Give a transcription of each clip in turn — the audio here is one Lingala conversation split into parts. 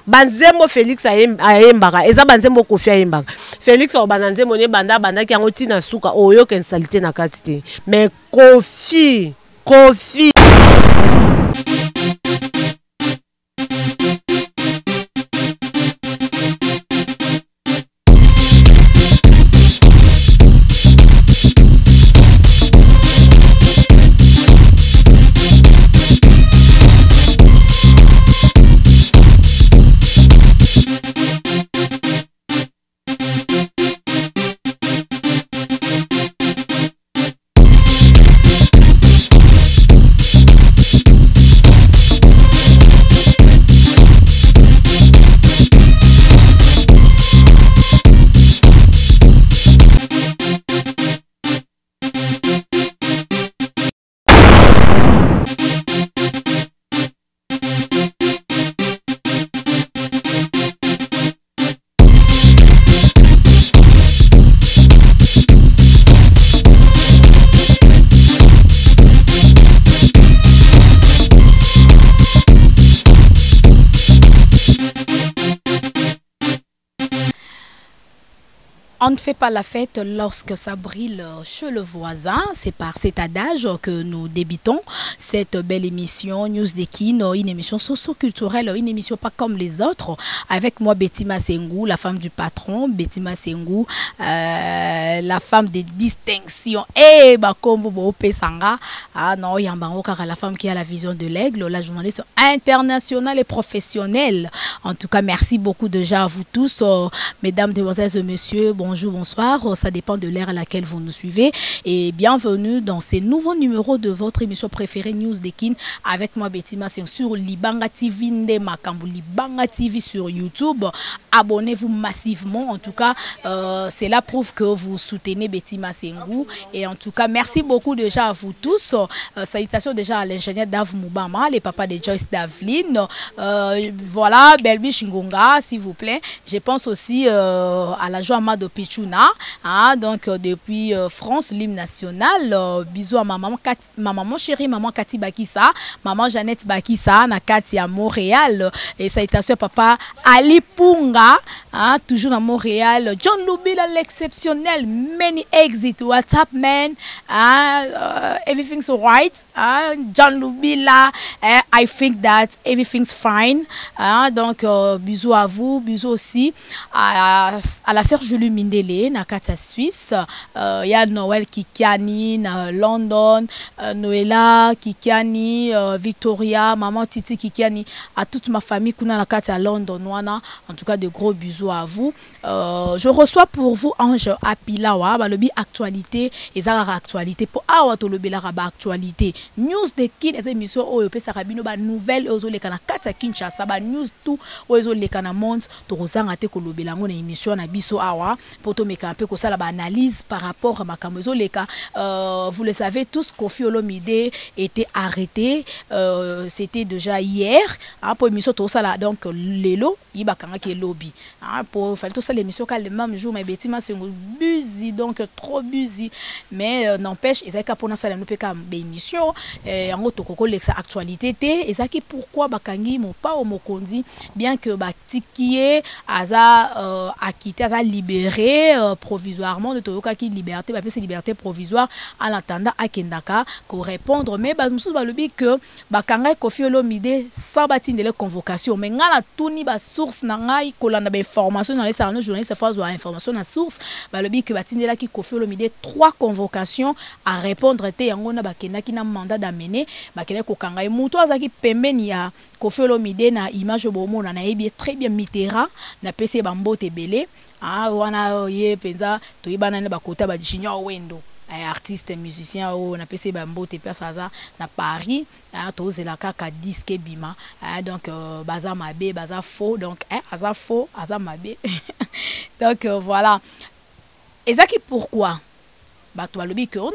banzembo Félix ayembaka eza banzembo Kofi ayembaka Félix o banzembo ne banda ki yango tina suka oyo ken salité na kati te mais Kofi On ne fait pas la fête lorsque ça brille chez le voisin. C'est par cet adage que nous débutons cette belle émission News Dekin, une émission socio-culturelle, une émission pas comme les autres. Avec moi, Betty Massengou, la femme du patron. Betty Massengou, la femme des distinctions. Et Bakombo Bope Sanga. Ah non, Yambango, car la femme qui a la vision de l'aigle, la journaliste internationale et professionnelle. En tout cas, merci beaucoup déjà à vous tous, mesdames, demoiselles et messieurs. Bonjour, bonsoir, ça dépend de l'ère à laquelle vous nous suivez et bienvenue dans ces nouveaux numéros de votre émission préférée News Dekin avec moi Betty Massengou sur Libanga TV Ndemakambu, Libanga TV sur YouTube. Abonnez-vous massivement, en tout cas cela prouve que vous soutenez Betty Massengou et en tout cas merci beaucoup déjà à vous tous. Salutations déjà à l'ingénieur Dave Moubama, les papas de Joyce Davlin, voilà Belbi Shingonga s'il vous plaît. Je pense aussi à la joie Amado Pichuna, hein, donc depuis France, l'hymne national. Bisous à ma maman chérie, maman Cathy Bakissa, maman Jeannette Bakissa, na Cathy à Montréal. Et salutations papa Ali Punga, hein, toujours à Montréal. John Lubila l'exceptionnel, many exit. What's up man? Everything's alright. John Lubila, I think that everything's fine. Donc bisous à vous, bisous aussi à la sœur Julie Mindele na kata Suisse, ya Noël Kikiani na London, Noëlla Kikiani, Victoria, maman Titi Kikiani, à toute ma famille kuna na kata London wana. En tout cas de gros bisous à vous. Je reçois pour vous Ange Apilawa balobi actualité ezara actualité pour awa to lobela ba actualité news de kin et émission oyo pesa rabino ba nouvelle ozo leka na kata Kinshasa ba news tout ozo leka na monde to rozanga te ko lobela ngona émission na biso awa pour to meka un peu ko sala ba analyse par rapport à makamozo leka. Vous le savez tous, Kofi Olomide était arrêté, c'était déjà hier hein, pour émission to sala donc lelo ibakanga ki lobby hein, pour faire tout ça l'émission le même jour mais Betty Massengou busy donc trop busy mais n'empêche ezaka pona sala no peka émission en auto koko lexa actualité té ezaki pourquoi bakangi mo pa o mokondi bien que batikié aza acquitté aza libéré provisoirement de toyoka ki liberté ba c'est liberté provisoire en attendant akendaka ko répondre mais ba musu ba lobi que bakanga Kofi Olomide sans batindele convocation mais ngala tuni ba source na ngai kolanda ba information dans les salons journalistes fois ou information na source ba lobi que batindela ki Kofi Olomide 3 convocations à répondre te yango na bakenda ki na mandat d'amener bakenda ko kanga muto azaki pembeni ya Kofi Olomide na image bomona na yebi très bien Mitterrand na PC bambote belé wana ye penza to ibana ne bakota ba junior wendo artiste musicien o na PC bambote pesa na Paris to zela kaka disque bima donc baza mabe baza faux donc aza faux aza mabe donc voilà ezaki pourquoi ba to lobi que non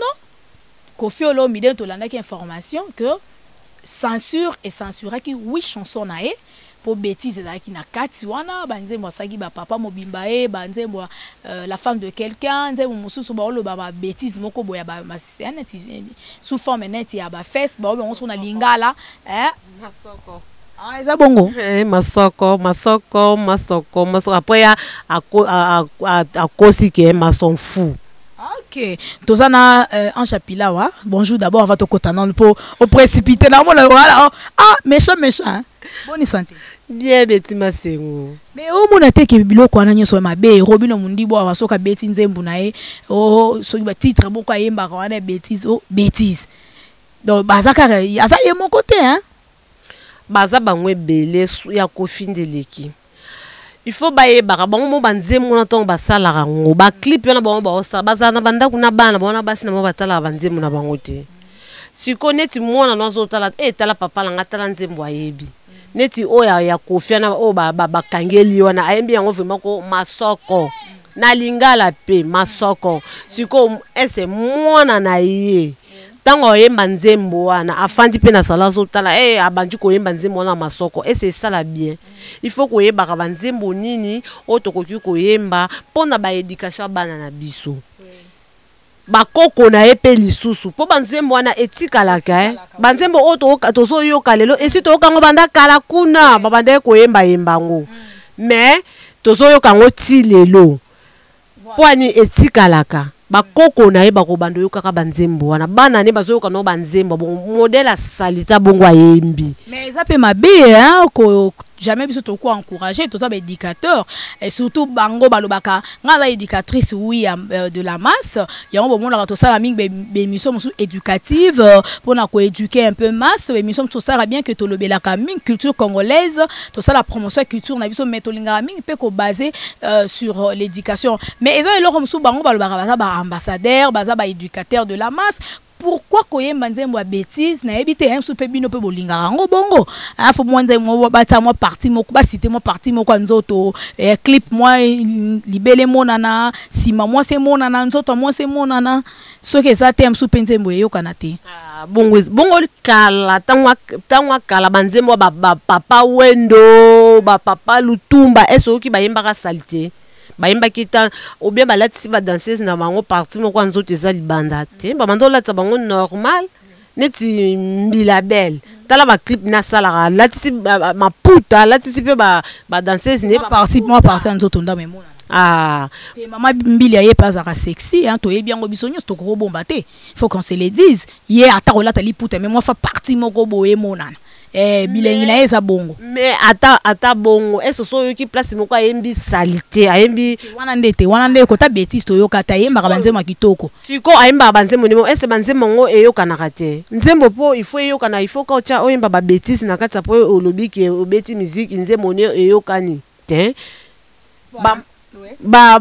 Kofi Olomide to landa ki information que censure et censuré qui 8 chansons nae pour bêtises qui na kati wana banzembo saki ba papa mobimba banzembo la femme de quelqu'un nzembo mususu ba lo ba bêtises moko boya ba sous forme net ya ba fesse ba on na lingala masoko Ah, eza bongo. Masoko. Après, à cause que maçon fou. Ok. Tozana en chapilawa. Bonjour d'abord, on va te cotaner pour au précipiter. Ah, méchant. Hein? Bonne santé. Bien, Betty Massengo. Mais au monde te ke biloko wana nyoso mabe Robino Mundibo awasoka beti nzembu nae oh so ba titre boko ayemba wana bêtise oh bêtise. Donc bazaka asa ye mon côté hein. Baza bangwe belé ya kofindeleki. Il faut baye baka bango mo banzembo na tongo basala rango ba clip yana bango ba osa bazana banda kuna bana bona basi na mo batala banzembo na bango te. Si connais-tu mona nazo tala tala papa la ngatala nzembo ayebi. Neti oya ya kofiana o ba kangeli wana ayembi yango vraiment ko masoko na lingala pe masoko siko ese mwana na ye tango yemba nzembo wana afandi pe na sala zo tala abanji ko yemba nzembo na masoko ese sala bien il faut ko yeba ka banzembo nini o tokoki ko yemba pona ba éducation bana na biso bakoko na epe lisusu po banzembo wana etikalaka banzembo oto tozo yoka lelo esi to kango banda kala kuna babanda ko yemba ngo mais tozo yoka ngo ti lelo po ani etikalaka bakoko na eba ko bando yoka ka banzembo wana bana ne bazo yoka no banzembo bon modèle salita bongo ayembi mais ça peut mabe hein ko jamais biso to ko encourager to ça ba éducateur et surtout bango balobaka nga ba éducatrice oui de la masse yango bon la to ça la ming be émission éducative pour na ko éduquer un peu masse émission to ça bien que to lobela ka ming culture congolaise to ça la promotion culture na biso metolinga ming pe ko basé sur l'éducation mais eza eloko musu bango balobaka ba ambassadeur baza ba éducateur de la masse. Pourquoi koyemba nzembo ya bêtise na ebité un soupe bino pe bolinga rango bongo afo mwanze mo bata mo parti moko ba citer mo parti moko nzoto clip moi libele monana sima moi c'est monana nzoto moi c'est monana so que ça tem soupe nzembo yokana te bongo kala tangwa kala banzembo ba papa wendo ba papa lutumba eso ki bayemba ka salite bayemba kita ou bien balatisi ba danseuse na bango parti moko nzoto eza libanda te ba mando latsa bango normal neti mbila belle tala ba clip na sala latisi maputa latisi pe ba danseuse ne parti nzoto ndame mona te mama mbili aye pas à sexy hein to bien ngo bisonyo to ko bomba te faut qu'on se le dise hier ata rolata liputa mais moi fa parti moko boye monana bilengi na eza bongo mais ata bongo eso so yoki place moko ayembi salité ayembi wana ndete ko ta bêtise to yoka ta yemba ka banzema kitoko siko ayemba banzemo nimo ese banzemo ngo eyoka na kate nzembo po il faut eyoka na il faut ka ocha oyemba ba bêtise na kata po olobiki obeti musique nzemo ne eyokani te ba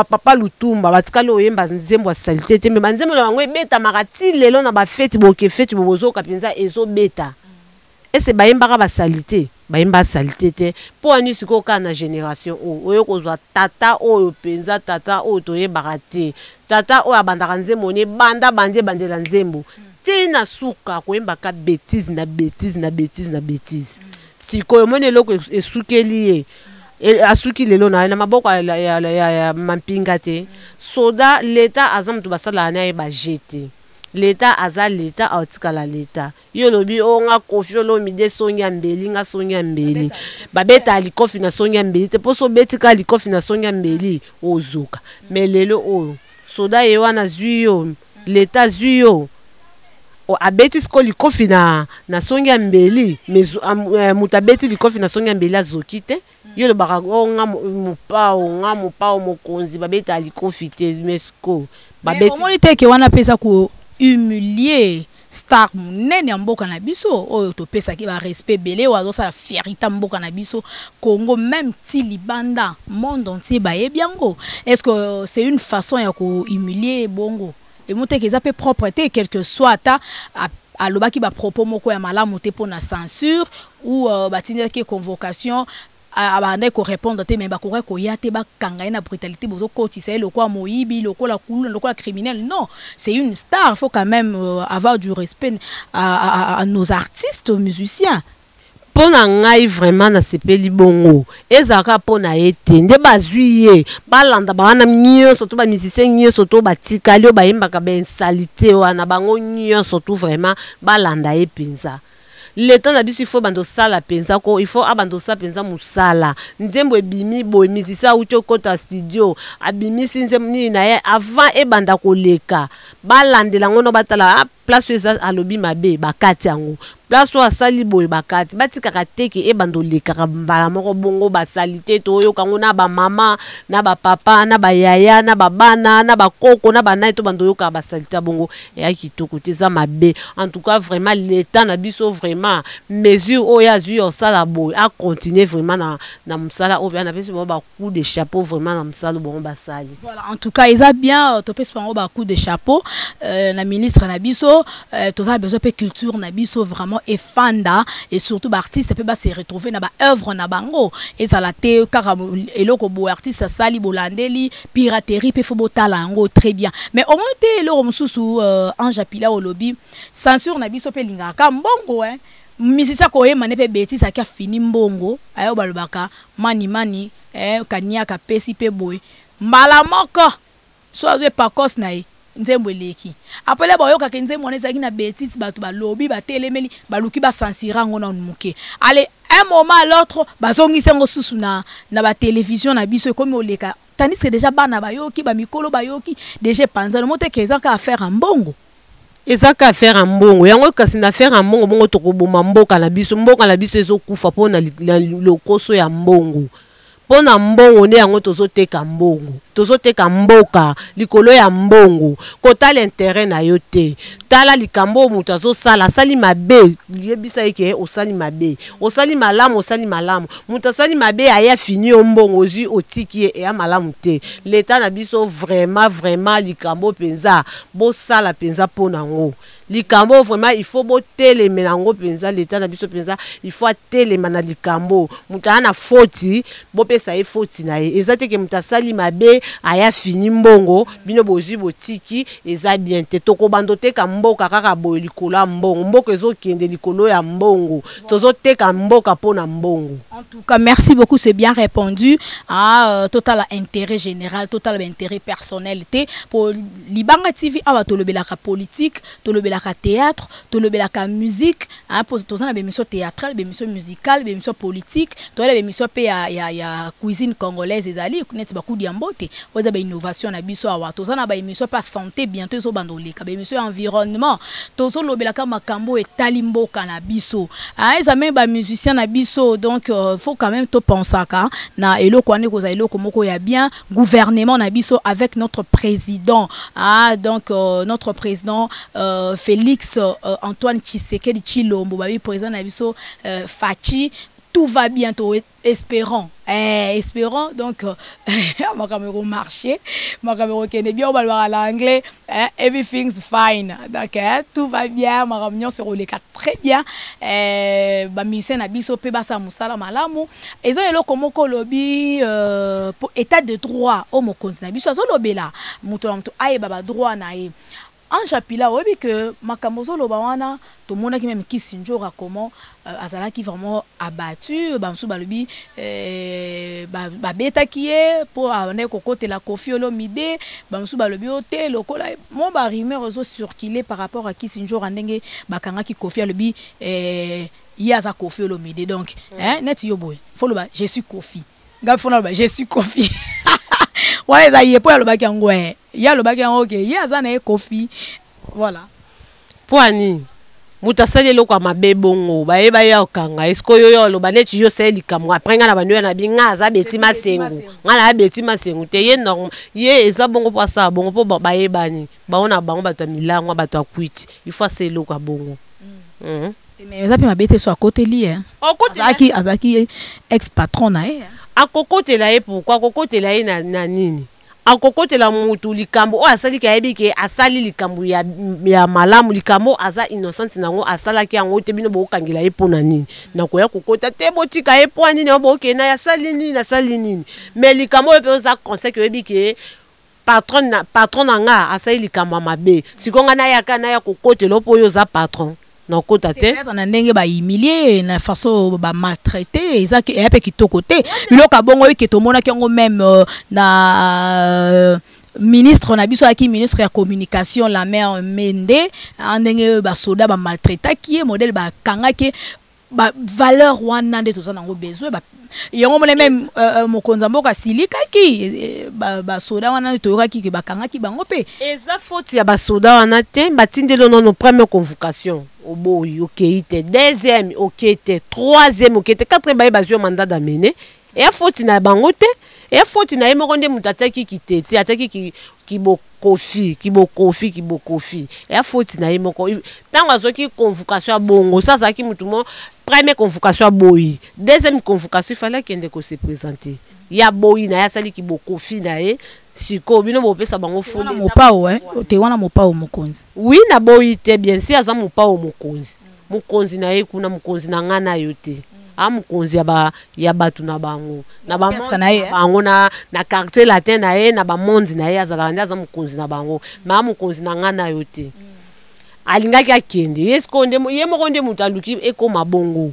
papa lutumba batikalo oyemba nzembo salité te mais banzemo na ngo ebeta makati lelo na ba fête fête bozo kapinza ezo beta. Et c'est baïmbara ba salité te pour ani siko kana génération oyo kozwa tata oyo penza tata oyo toye barate tata oyo abandaka nzembo ne banda bandela nzembo tina suka koyemba ka bêtise na bêtise siko mone loko esukeli asuki lelo na maboko ya mampinga te soda l'état azam to basala na ba jeter l'état aza l'état autikala l'état yo lobi o nga kofi lo mide songi mbeli nga songi mbeli babeta alikofi na songi mbeli te poso betika alikofi na songi mbeli ozuka mais lelo o soda ye wana zuyo l'état zuyo o abeti sko likofi na songi mbeli mais mutabeti likofi na songi mbeli azoki te yo lo baka o nga mupao mokonzi babeta alikofi te mesko babeti mais on te wana pesa ko humilier star munene mboka na biso oyo to pesa ki ba respect belé wazo sa fierté mboka na biso Congo même ti libanda monde entier ba yebiango est-ce que c'est une façon ya ko humilier bongo et monter que ça peut propreté quel que soit ta alobaki ba propos moko ya malamu te pona censure ou batinela ki convocation abandé ko répondre te mais ba ko yate ba kanga na brutalité bozo kotisa le quoi moyibi le quoi la coulou le quoi criminel non c'est une star, il faut quand même avoir du respect à nos artistes musiciens pona ngai vraiment na sepeli bongo ezaka pona ete nde bazuye balanda bana nyonso to ba musicien nyonso to batikali o bayembaka ba insalite wana bango nyonso to vraiment balanda epenza l'état na biso il faut bando sala penza ko il faut abando sa penza musala nzembo ebimi boy misisa ucho kota studio abimi sinzembo ni na ye avant e banda koleka balandela ngono batala place eza alobi mabe bakati yango place wa sali boy bakati batikaka teke e bando leka mbala moko bongo basalite to oyo kango na ba mama na ba papa na ba yaya na ba bana na ba koko na ba nayi to bando yoka basalite bongo ya kitoko te za mabe en tout cas vraiment l'état na biso vraiment mesure oyo azu yo sala boy a continuer vraiment na musala oyo na biso ba coup de chapeau vraiment na musala bongo basali. Voilà, en tout cas ils a bien to pesi bango ba coup de chapeau na ministre na biso to za besoin pe culture na biso vraiment et fanda et surtout artiste peut pas se retrouver na ba œuvre na bango et ça la te car eloko bo artiste sali bolandeli piraterie pe fo botala ngo très bien mais au moins te eloko mususu Ange Apila olobi censure na biso pe lingaka mbongo misisa koyema ne pe bêtise akia fini mbongo ayo balobaka mani kania ka pesi pe boy mbala moko soazwe pakos na ye nzembo eleki apele boyoka ke nzembo onezaki na bêtise batu balobi batelemeli baluki basansira ngo na muke allez un moment à l'autre bazongisa ngo susu na ba télévision na biso comme oleka tandis que déjà bana bayoki ba mikolo bayoki déjà panza le mote keza ka faire en mbongo ezaka affaire en mbongo yango kasi na affaire en mbongo bongo tokoboma mboka na biso ezokufa pona lokoso ya mbongo pona mbongo ne yango tozoteka mbongo tozoteka mboka likolo ya mbongo kota l'intérêt na yo te tala likambo mutu azosala asali mabe yebisa eke osali mabe osali malamu mutu asali mabe aya fini yo mbongo ozwi otiki ye ya malamu te l'état na biso vraiment likambo penza bosala penza pona ngo likambo vraiment il faut botelema nango penza l'état na biso penza il faut atelema na likambo mutu ana foti bopesa ye foti na ye eza te ke mutu asali mabe aya fini mbongo bino bozwi botiki eza bien te tokobando teka mboka kaka boye likolo ya mbongo mboka ezokende likolo ya mbongo tozoteka mboka pona mbongo. En tout cas merci beaucoup, c'est bien répondu à total intérêt général total intérêt personnalité pour Libanga TV aba tolobelaka politique tolobelaka théâtre tolobelaka musique pour tozana bémission théâtrale bémission musicale bémission politique tolobela bémission pe ya cuisine congolaise ezali kuneti bakudi ya mbote oza ba innovation na biso awa tozana ba émission pa santé bientôt zo bandoleka ba émission environnement tozo lobelaka makambo etali mboka na biso eza même ba musicien na biso donc faut quand même to pensaka na eloko ane koza eloko moko ya bien gouvernement na biso avec notre président donc notre président Félix Antoine Tshisekedi Tshilombo babi président na biso Fachi tout va bientôt espérons donc ma caméra marché ma caméra qui est bien on va voir à l'anglais everything's fine donc tout va bien ma réunion se roule très bien ba musicien na biso pe basa musala malamu eza eloko moko lobi pour état de droit au mokonzi na biso azolobela muto na muto aye baba droit na ye Ange Apila oyebi que makamozo loba wana to mona ki même Kisinjora comment azalaki vraiment abattu bamsu balobi ba beta kié pour ane kokote la Koffi Olomide bamsu balobi ote lokola mon ba rumeur ozo circuler par rapport à Kisinjora ndenge bakanga ki Koffi alobi yaza Koffi Olomide donc net yo boy faut loba je suis Koffi ngam faut loba je suis Koffi ouais ça y est pour le bac en ouais il y a le bac en ok il y a ça n'est Koffi voilà poani mutasali loko mabe bongo bayeba ya okanga esko yo lo baneti yo seli kamwa après nga na banyo na binga za beti masengu ngala beti masengu te ye normal ye eza bongo pour ça bongo pour bayebani baona bango bato milango bato akwiti il faut c'est loko bongo mais ça peut mabete sur côté li azaki ex patron na e akokotela ye pourquoi akokotela ye na nini akokotela mutu likambo o asali kayebi ke asali likambo ya malamu likambo aza innocent nango asala ki yango te bino bokangela ye pona nini na koya kokota te botika ye po nini boke na asali nini mais likambo pe oza conseil ke yebi ke patron nga asali likambo mabe sikonga na yaka na ya kokotela po yo za patron non kota te na ndenge ba humilier na façon ba maltraiter eza ke epe kitoko te biloko bongo ke to mona ki ngo même na ministre na biso aki ministre ya communication la mère Mende andenge ba soda ba maltraita qui modèle ba kangaki ba valeur wana nde tozana ngo besoin ba yango mona même mokonza mboka silika ki ba soda wana toyoka ki ba kangaki bango pe eza faute ya ba soda wana te batindelo non première convocation oboyi okite deuxième okite troisième okite quatrième ba mandat d'amener et faute na bango te et faute na yemo konde mutataki kitete ataki kibokofi et faute na yemo ko tango azoki convocation bongo ça ça ki mutumo première convocation boyi deuxième convocation il fallait qu'il ko se présenter ya boyi na ya sali kibokofi na ye siko bino bo pesa bango foli mopao te wana mopao mokonzi oui na boyi te bien si aza mopao mokonzi na ye kuna mokonzi na ngana yote amukonzi ya batu na bango na bango na quartier latin na ye na ba monde na ye azala nda za mukonzi na bango ma mukonzi na ngana yote alingaki akende yeskonde ye mokonde mutu aluki ekoma bongo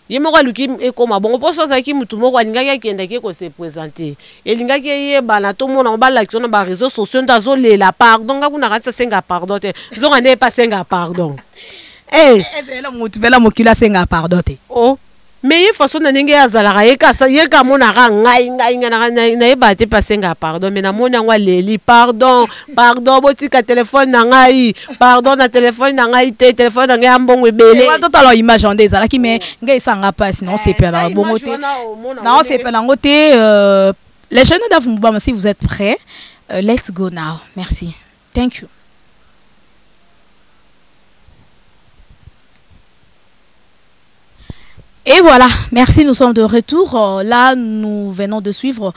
ye moko aluki ekoma bongo poso saki mutu moko alingaki akende ke ko se présenter elingaki ye bana to mona ba l'action na ba réseaux sociaux ndazo lela pardon ngakuna katsa senga pardon te zonga ne pas senga pardon la mutu bela mokila senga pardon te mais il faut sonner n'engue azalaka yeka mona ka ngai na yeba te pasenga pardon mais na mona ngwa leli pardon botika téléphone na ngai pardon na téléphone na ngai te téléphone na ngai ambongo ebele wa toto la image en des alaki mais ngai sanga pas sinon c'est perdre bongo te non c'est perdre ngote les jeunes d'Avumba si vous êtes prêts let's go now merci thank you. Et voilà, merci, nous sommes de retour. Là, nous venons de suivre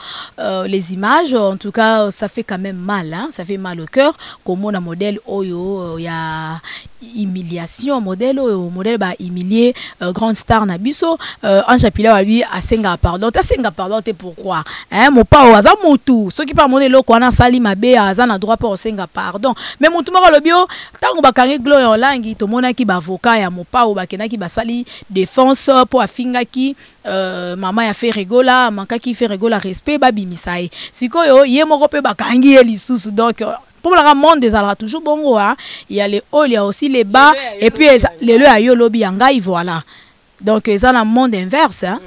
les images. En tout cas, ça fait quand même mal, hein? Ça fait mal au cœur. Comme on a modèle Oyo, il y a humiliation, modèle bah humilié, grande star Nabiso. Ange Pila lui à Senga pardon. Ta Senga pardon, t'es pourquoi? Hein, mon pas au hasard, mon tout. Ceux qui parlent modèle lo qu'on a sali ma bé à Zan a droit pour Senga pardon. Mais mon tout mort le bio, tant qu'on va carrer gloire en langue, tout le monde qui va avocat, ya mon pas au bakena qui va sali défense pour afinga qui maman a fait rigola, manka qui fait rigola respect babi misaï. Si quoi yo yé mon copé bakangi et l'issous donc pour le monde des alra toujours bon hein. Il y a les hauts, il y a aussi les bas et puis les le ayo lobby yangai voilà. Donc ils ont un monde inverse hein.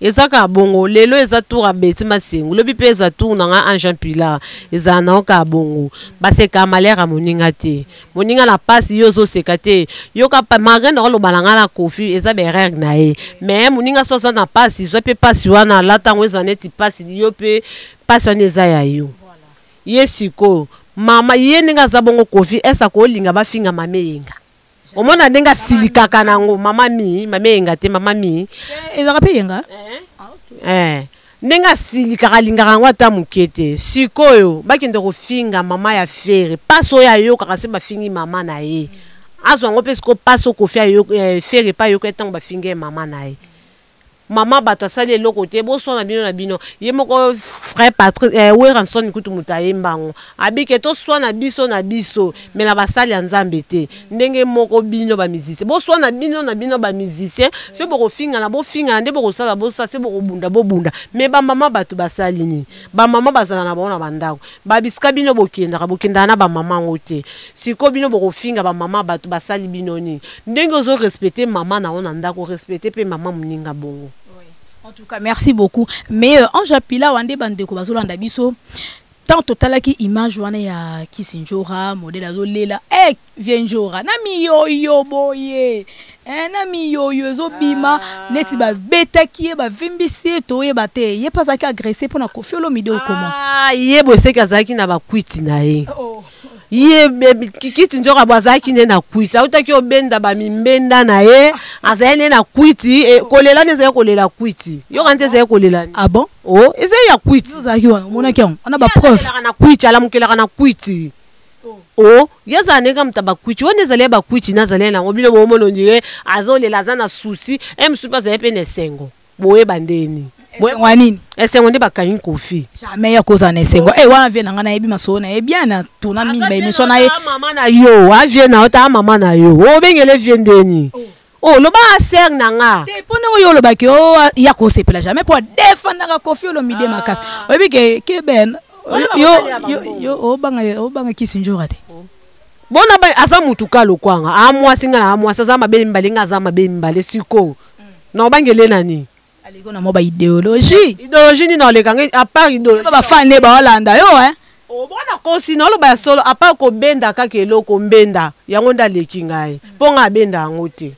Ezaka bongo lelo ezatoura beti masengo lobi pe ezatour nanga Ange Pila ezana ka bongo baseka malera moninga te moninga na pasi yozo sekate yoka pa magenda lo balanga la kofi eza be règle na ye mais moninga sosa na pasi zo pe pasi wana latango ezaneti pasi yo pe pasi wana eza ya yo yesiko mama ye ninga za bongo kofi esa ko linga bafinga mameyenga omona ndenga silikaka nango mama yenga te mama mi ezaka pe yenga ndenga silikaka lingaka ngo ata mukete sikoyo bakende kofinga mama ya fere paso ya yo kaka se bafingi mama na ye azwa ngo pesko paso kofi ya yo fere pa yo ko etango bafinge mama na ye mama bato asali eloko te boso na bino ye moko frère Patrick Weranson kutu mutaye mbango abike to so na biso mais na basali nzambe te ndenge moko bino ba musicien boso na bino ba musicien se boko finga na bo finga nde boko sala bo sa se boko bunda mais ba mama bato basali ni ba mama bazala na bona bandako ba biska bino bokenda na ba mama ngote siko bino boko finga ba mama bato basali bino ni ndenge ozo respecter mama na ona ndako respecter pe mama muninga bongo. En tout cas, merci beaucoup. Mais Ange Pila, wande bande ko bazolanda biso. Tant total qui image wana ya Kisinjora, modèle azolela. Vienjora, na mi yo boye. Na mi yo zo bima, neti ba beta ki ba vimbisi to ye bate. Ye pasaki agressé pour na Koffi Olomide comment? Ye bo se kazaki na ba kwiti na ye. Ye kiti njora bazaki ne na kwiti utaki obenda ba mimbenda na ye azane na kwiti kolela neze kolela kwiti yo kante ze kolela ah bon oh eze ya kwiti zaki wana mona kion on a ba preuve na kwiti ala mukela na kwiti oh yeza neka mtaba kwiti one zale ba kwiti na zale na ngobilo bo mono ndire azolela zana souci msupa za epene sengo boye bandeni wanini esengo nde bakanyi Koffi jamais ya koza na sengo wana vient na ngana yebi masona e bien na tuna mini ba émission na ye mama na yo a vient na ota mama na yo o bengele vient ndeni oh lo ba ser na nga te pona yo lo ba ke o ya ko sepela jamais pour défendre Koffi Olomide makas oyebi ke ben Yo banga kisinjora te. Bona ba aza mutuka lokwanga amwasi nga na amwasi aza mabeli mbali nga aza mabeli mbali siko na bangele nani aliko na mo ba idéologie ni na lekanga a part idéologie ba fan ne ba Hollanda yo o bona kosi na lo ba solo a part ko benda ka keloko mbenda yango nda leki ngai ponga benda ngote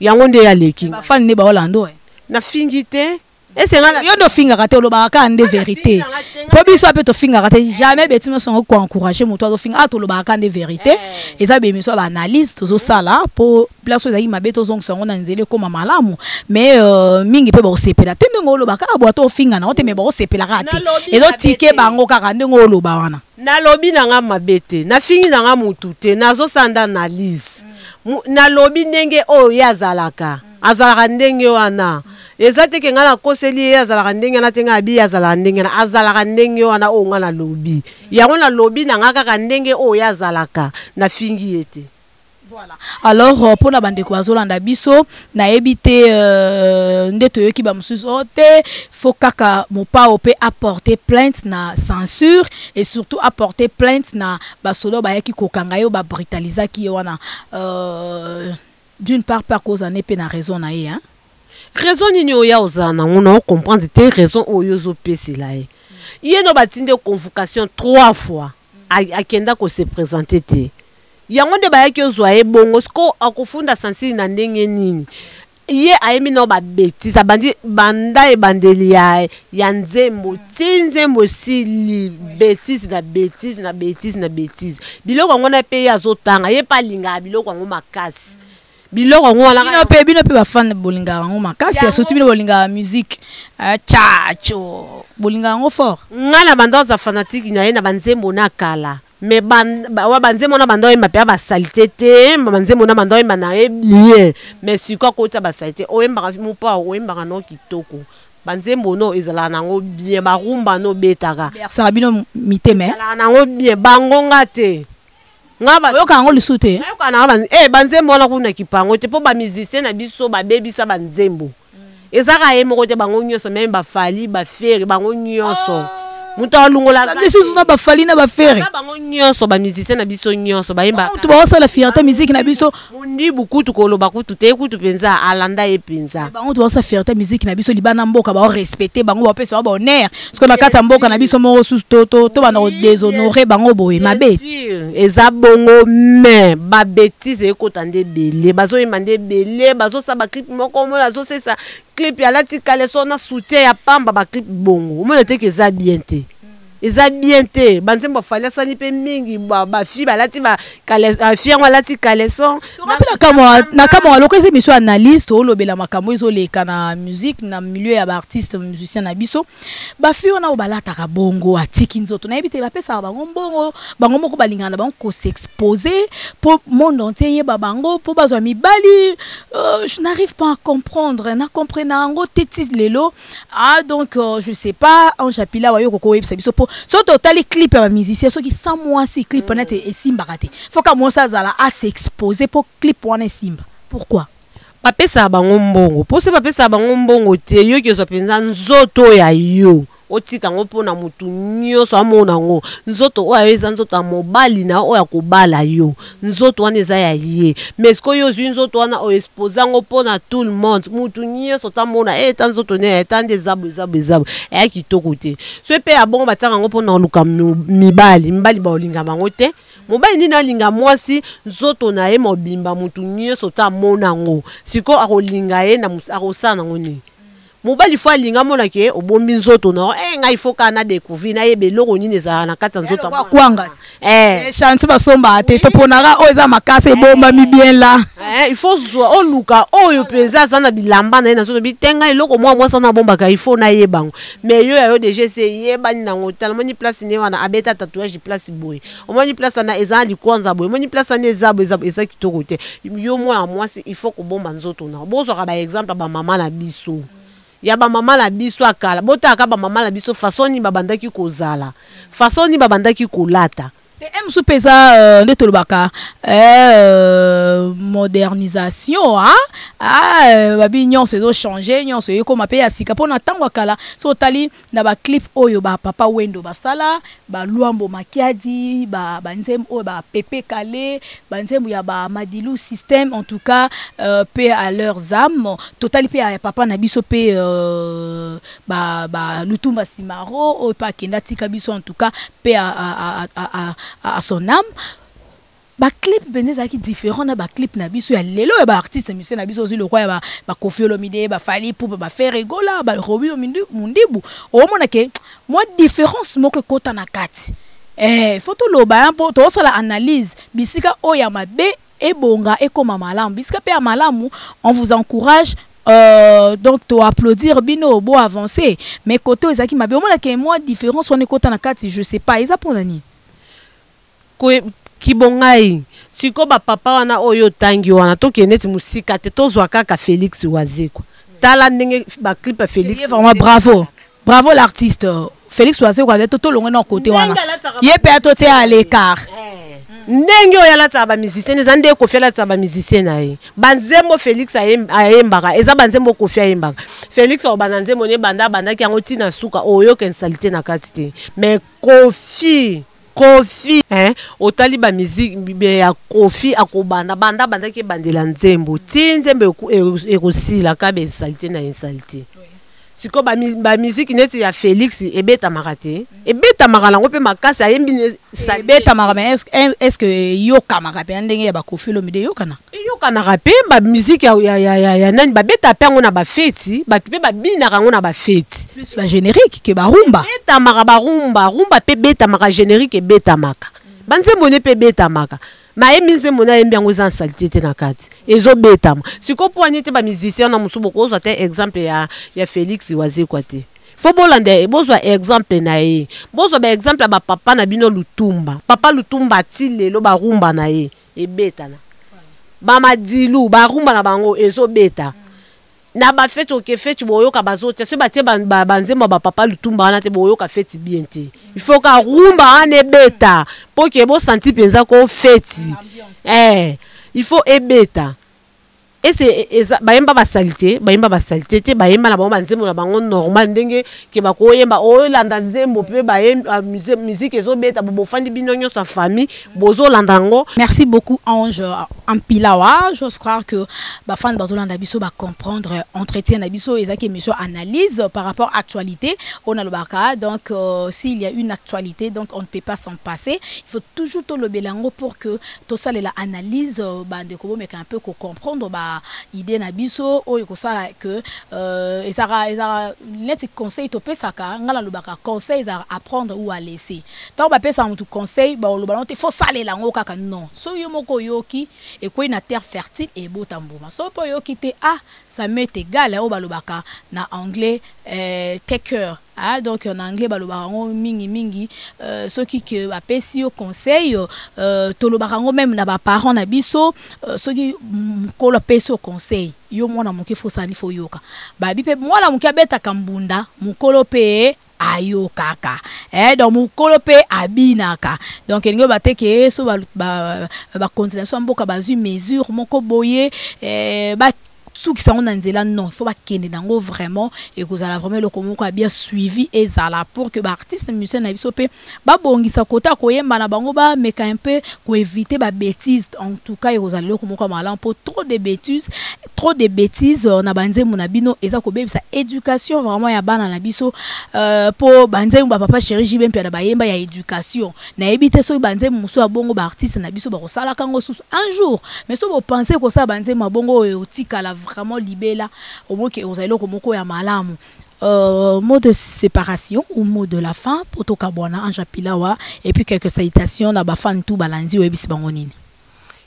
yango nde ya leki ba fan ne ba Hollanda na fingi te. Et c'est là. Yo no finga kate lo ba ka de vérité. Po biso ape to finga kate jamais betima son ko encourager moto to finga to lo ba ka de vérité. Et ça be miso ba analyse to zo sala po place za ima beto zong songo na nzele ko malamu. Mais mingi pe ba o sepela tende ngolo ba ka bo to finga na o te me ba o sepela kate. Et do tike bango ka kande ngolo ba wana. Na lobi na nga mabete. Na fingi na nga mutu te. Na zo sanda analyse. Na lobi ndenge o ya zalaka. Azalaka ndenge wana. Ezate ke ngana koseli azalaka ndenge na tenga abi azalaka ndenge na azalaka ndenge wana o ngana lobi yango na lobi na ngaka ka ndenge o ya zalaka na fingi ete. Voilà. Alors pour la bande ko azolanda biso na ebité ndeto yoki ba mususu ote faut kaka mopa opé apporter plainte na censure et surtout apporter plainte na basolo ba yaki kokanga yo ba brutaliser ki wana d'une part par cause en épée na raison na ye hein. Raison nini oya ozana on a comprendre te raison oyozo pesi la e. Ye no batinde convocation 3 fois a kenda ko se présenter te. Yango de ba yaki ozwa e bongo sko akufunda sansili na ndenge nini. Ye aimi no ba bêtise abandi banda e bandeli ya nzembo tinzembo sili bêtise na bêtise na bêtise na bêtise. Biloko ngona pe ya zotanga ye pa linga biloko ngo makasi. Biloko ngona bino pe ba fan bolinga ngo makasi surtout bino bolinga musique chacho bolinga ngo fort ngana bando za fanatique na ye na banzembo na kala mais wa banzembo na bando emba pe ba salité te banzembo na bando emba na e bien mais siko ko ta ba salité o emba mu pa o emba no kitoko banzembo no ezala nango bien ba rumba no betaka ça bino miteme ezala nango bien bango ngate ngaba yo kango lisute yo kana banzembo na kuna kipango te po ba musicien na biso ba bebisa banzembo ezaka ye moko te bango nyonso même ba fali ba feri bango nyonso muto alungola ça décision na ba fali na ba feri bango nyonso ba musicien na biso nyonso ba yemba tu ba osala fierté musique na biso mundi bukutu koloba kutu te kutu penza alanda e penza bango tu ba osala fierté musique na biso libana mboka ba respecter bango ba pesa ba honneur parce que na kata mboka na biso mo to ba na déshonorer bango boye mabe eza bongo mais ba bêtise ekotande belé bazo imande belé bazo sa ba clip moko mo lazo sesa clip ya lati kaleso na soutien ya pamba ba clip bongo mo te ke za bien te eza bien te banzembo fali asani pe mingi ba fi balati ba fiango lati kaleson na kama aloko ese mission analyste olobela makambo ezoleka na musique na milieu ya ba artiste musicien na biso ba fi ona obalataka bongo atiki nzoto na ebite bapesa bango mbongo bango moko balingana bango ko s'exposer pour monde entier yeba bango pour bazwa mibali je n'arrive pas à comprendre na comprendre ngo tetis lelo donc je sais pas en chapila wayo koko websa biso po so total clip ya musicien so ki 100 mois si clip net et simba raté faut ka mo ça zala à s'exposer pour clip wana simba pourquoi bapesa bango mbongo po se bapesa bango mbongo te yo ki zo penza nzoto ya yo otika ngo pona mutu nyonso amona ngo nzoto oyo eza nzoto mobali na oyo kobala yo nzoto wana eza ya ye mais ko yo zwi nzoto wana o expose ngo pona tout le monde mutu nyonso tamona ta nzoto ne ta ndezabu ya kitoko te so pe ya bongo bataka ngo pona luka mibali ba olinga bango te mobali nini alinga mwasi nzoto na ye mobimba mutu nyonso tamona ngo siko akolinga ye na akosana ngo ni mobali fo alinga mona ke obombi nzoto na ngai faut kana découvrir na ye beloko nini za na kata nzoto kwanga chance basomba te to ponara o eza makase bomba mi bien là il faut o luka oyo penza sana bilamba na nzoto bitenga eloko mwa sana bomba ka il faut na ye bango mais yo déjà c'est ye bani na ngotala moni place ne wana abeta tatouage place boy omoni place na eza likwanza boy moni place na eza kitoko te yo mwa mwasi il faut ko bomba nzoto na bozo ka ba exemple ba mama na biso ya ba mama la biso akala botaka ba mama la biso façon ni babandaki kozala façon ni babandaki kolata M sous pesa de tolbaka modernisation babi nyon se do changer nyon se ko mape ya sika pona tangwa kala so tali na ba clip oyo ba papa wendo basala ba luambo makiadi ba nzem o ba pepe kale ba nzem ya ba madilu système en tout cas paix à leurs âmes totali paix à papa na biso paix ba lutumba simaro o pa kenda tika biso en tout cas paix à son âme. Ba clip beneza qui différent na ba clip na biso ya lelo ya ba artiste musicien na biso aussi le roi ya ba Koffi Olomide ba Fally Ipupa ba Ferregola ba Robi Mundibu o mona ke moi différence moko kota na kati faut to loba po to sala analyse bisika o ya mabe e bonga e koma malamu bisika pe ya malamu on vous encourage donc to applaudir bino bo avancer mais côté ezaki mabe o mona ke moi différence on est kota na kati je sais pas eza pour nani kibongai siko ba papa wana oyo tangi wana to keneti musika te tozwa kaka Félix Wazeko tala ndenge ba clip ya Félix vraiment bravo l'artiste Félix Wazeko a toto longo na côté wana ye pe atote à l'écart ndenge oyo alata ba musicien ezande ko fela ta ba musicien na ye banzembo Félix ayembaka eza banzembo ko fia yembaka Félix o banzembo ne banda ki yango tina suka oyo ken salité na kati te mais Koffi otali ba musique ya Koffi akobanda banda ki bandela nzembo ti nzembo ekosila ka be salité na insalité siko ba musique neti ya Félix ebeta marate ebeta maralango pe makasi ayembi ebeta marame est-ce que yoka marape ndenge ya ba Koffi Olomide yokana rape ba musique ya nani ba beta pengo na ba feti ba pe ba bina rango na ba feti plus ba générique ke ba rumba beta mara rumba pe beta mara générique beta maka banzembo ne pe beta maka ma eminze mona yembi yango za salité na kati ezo beta siko poani te ba musicien na musubo ko zo te exemple ya Félix Wazeko te fo bolande bozwa exemple na ye bozwa ba exemple ba papa na bino Lutumba papa Lutumba ti lelo ba rumba na ye ebeta na ba madilu ba rumba na bango ezo beta na ba fete oke fete boyo ka bazotia se batie banzemba ba papa Lutumba na te boyo ka fete bien te il faut ka rumba ane beta pour que bo senti penza ko fete il faut ebeta et c'est bayemba ba salité te bayemba na bango nzembo na bango normal ndenge ke bakoyemba o landa nzembo pe bayemba musique ezo beta bo fandi binonyo sa famille bozo landango. Merci beaucoup Ange Ampilawa. J'ose croire que ba fan bazolanda biso ba comprendre entretien na biso ezaki émission analyse par rapport à actualité on a le baka donc s'il y a une actualité donc on ne peut pas s'en passer, il faut toujours to le belango pour que to ça la analyse ba ndeko bo meka un peu ko comprendre ba idée na biso oyo ko sala que ezara net conseil to pesaka ngala lobaka conseil à apprendre ou à laisser donc ba pesa mutu conseil ba lobana te faut saler la ngoka kaka non so yo moko yoki et quoi une terre fertile et beau tambouma so po yoki te ça m'est égal o ba lobaka na anglais taker donc en anglais balobarango mingi ceux qui que apesi yo conseil tolobarango même na ba parents na biso ceux qui ko la pesi au conseil yo mwana moki fo sani fo yoka ba bi pe mwana moki abeta kambunda mukolo pe ayo kaka donc mukolo pe abinaka donc ngo bateke so ba continuation mboka bazu mesure moko boye ba tout qui sont dans nzela non il faut pas kende dango vraiment et que ça la vraiment le comment a bien suivi et ça là pour que artiste musicien na biso pe ba bongisa kota ko yemba na bango ba mais un peu pour éviter ba bêtises en tout cas et que ça le comment comme là pour trop de bêtises na banze mona bino eza ko bebisa éducation vraiment ya bana na biso pour banze ba papa chéri jibe mpe na ba yemba ya éducation na ebite so banze muso ya bongo ba artiste na biso ba ko sala kango un jour mais so vous pensez que ça banze ma bongo otika la vraiment libella au moins que vous allez komoko ya malamu mot de séparation ou mot de la fin pour to kabwana Anja Pilawa et puis quelques salutations na ba fan tout balandi oyebisi bango nini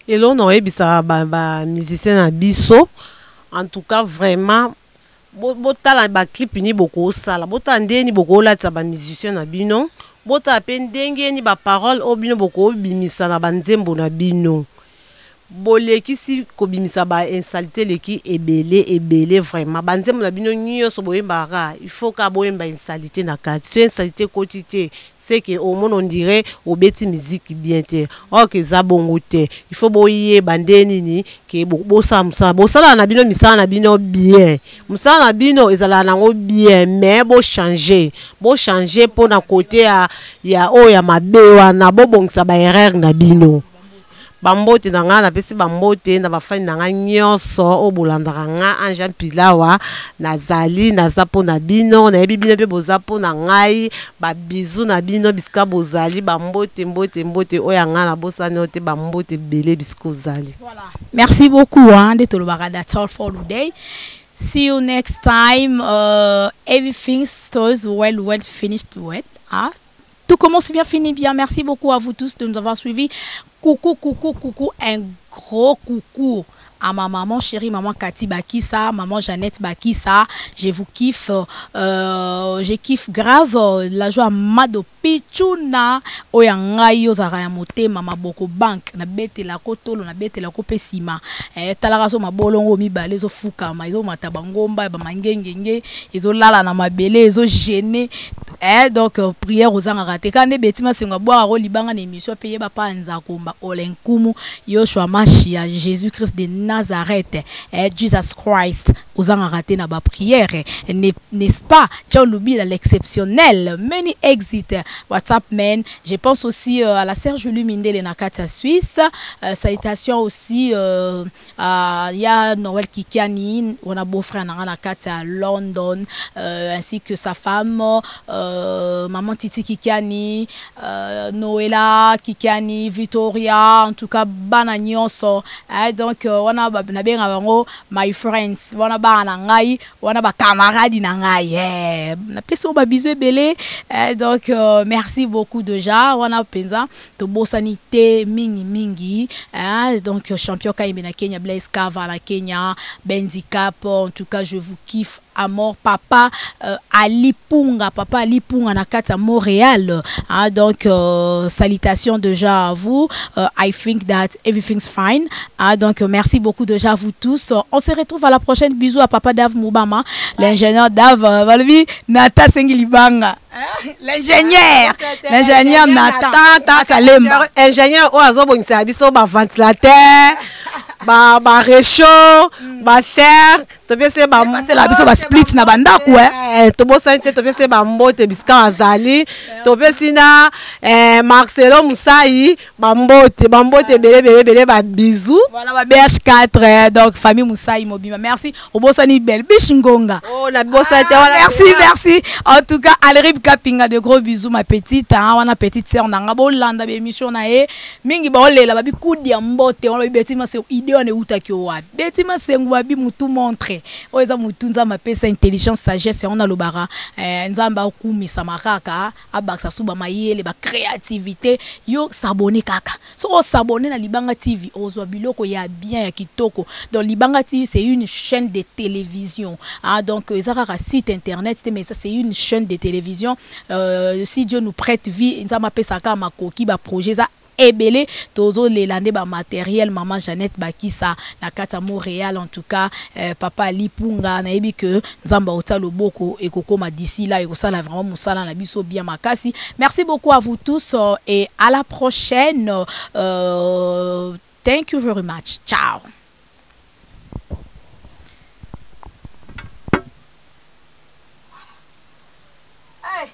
elo no oyebisa ba musicien na biso en tout cas vraiment botala ba clip ni boko sala botande ni boko lata ba musicien na bino bota pe ndenge ni ba parole o bino boko bimisa na ba nzembo na bino bolekisi kobimisa ba insalite leki ebele vraiment banzembo na bino nyonso boyembaka il faut ka boyemba insalite na kati so insalite koti te c'est que au monde on dirait obeti musique bien te ok za bongo te il faut boyeba ndeni ni ke bosala na bino misala na bino bien musala na bino ezala nango bien mais bo changer pour na côté ya o ya mabewa na bobongisa ba erreur na bino bambote na nga na pesi bambote na bafani na nga nyonso o bolandaka nga Anja Pilawa nazali naza po na bino na yebi bino pe boza po na ngai ba bizu na bino bisika bozali bambote mbote oya nga na bosani ote bambote bele bisika ozali. Voilà. Merci beaucoup de tolobaka, that's all for today. See you next time. Everything starts well finished well. Tout commence bien, finit bien. Merci beaucoup à vous tous de nous avoir suivis. Coucou, un gros coucou à ma maman chérie, maman Cathy Bakissa, maman Jeannette Bakissa. Je vous kiffe. Je kiffe grave la joie Mado Pichuna. Oyanga yozara ya mote mama boko bank na bete la kotolo na bete la kopesima. Talaraso mabolongo mibale zo fuka ma izo matabangomba ba mangengenge izo lala na mabele izo gêner. Donc prière aux angaraté quand ne betima senga boire ro libanga na émission payer ba panza komba olenkumu Yoshua Mashia Jésus-Christ de Nazareth, Jesus Christ, aux raté na ba prière, n'est-ce pas? John Loubi l'exceptionnel, many exit WhatsApp man. Je pense aussi à la Serge Luminde le Nakata Suisse. Salutations aussi à ya Noël Kikiani, on a beau-frère Nakata à London, ainsi que sa femme, maman Titi Kikiani, Noëlla Kikiani, Victoria, en tout cas Bananyonso. Donc on a my friends, on a ba nangai, on a ba camarades nangai. Na peso ba bisou belé. Donc merci beaucoup déjà. On a penza to bosanité mingi. Donc champion Kaimbe na Kenya, Blaise Kava na Kenya, Benzikap. En tout cas, je vous kiffe. Amor papa Ali Punga na kata Montréal. Donc salutations déjà à vous. I think that everything's fine. Donc merci beaucoup déjà à vous tous. On se retrouve à la prochaine. Bisous à papa Dave Moubama, l'ingénieur Dave Valvi Nata Sengilibanga. L'ingénieur Nathan Lemba. Ingénieur oazo bongisa biso ba ventilateur ba réchaud ba fer to pese ba la biso ba split na bandako to bosante to pese ba mbote bisika azali to pese na Marcelo Moussaï ba mbote bele ba bisous. Voilà ba BH4 donc famille Moussaï Mobima. Merci au bosani belle Bishingonga. Oh la bosate merci. En tout cas Alrib Kapinga, de gros bisous ma petite wana petite sœur nanga bolanda be émission na e mingi ba olela ba bikudi ya mbote on betima se idée on euta ki wa betima sengu ba bi mutu montre oza mutu nzamba pesa intelligence sagesse on a lo bara nzamba okumisa makaka abaksa suba mayele ba créativité yo s'abonner kaka so o s'abonner na Libanga TV ozwa biloko ya bien ya kitoko. Donc Libanga TV c'est une chaîne de télévision donc ezara site internet mais ça c'est une chaîne de télévision. Si Dieu nous prête vie, nous avons pesaka makoki ba projet ça ebele tozo les landé ba matériel maman Jeannette Bakissa na kata Montréal. En tout cas papa Ali Punga na ebi que nzamba otalo boko et kokoma d'ici là et ça la vraiment musala na biso bien makasi. Merci beaucoup à vous tous et à la prochaine. Thank you very much. Ciao. Hey.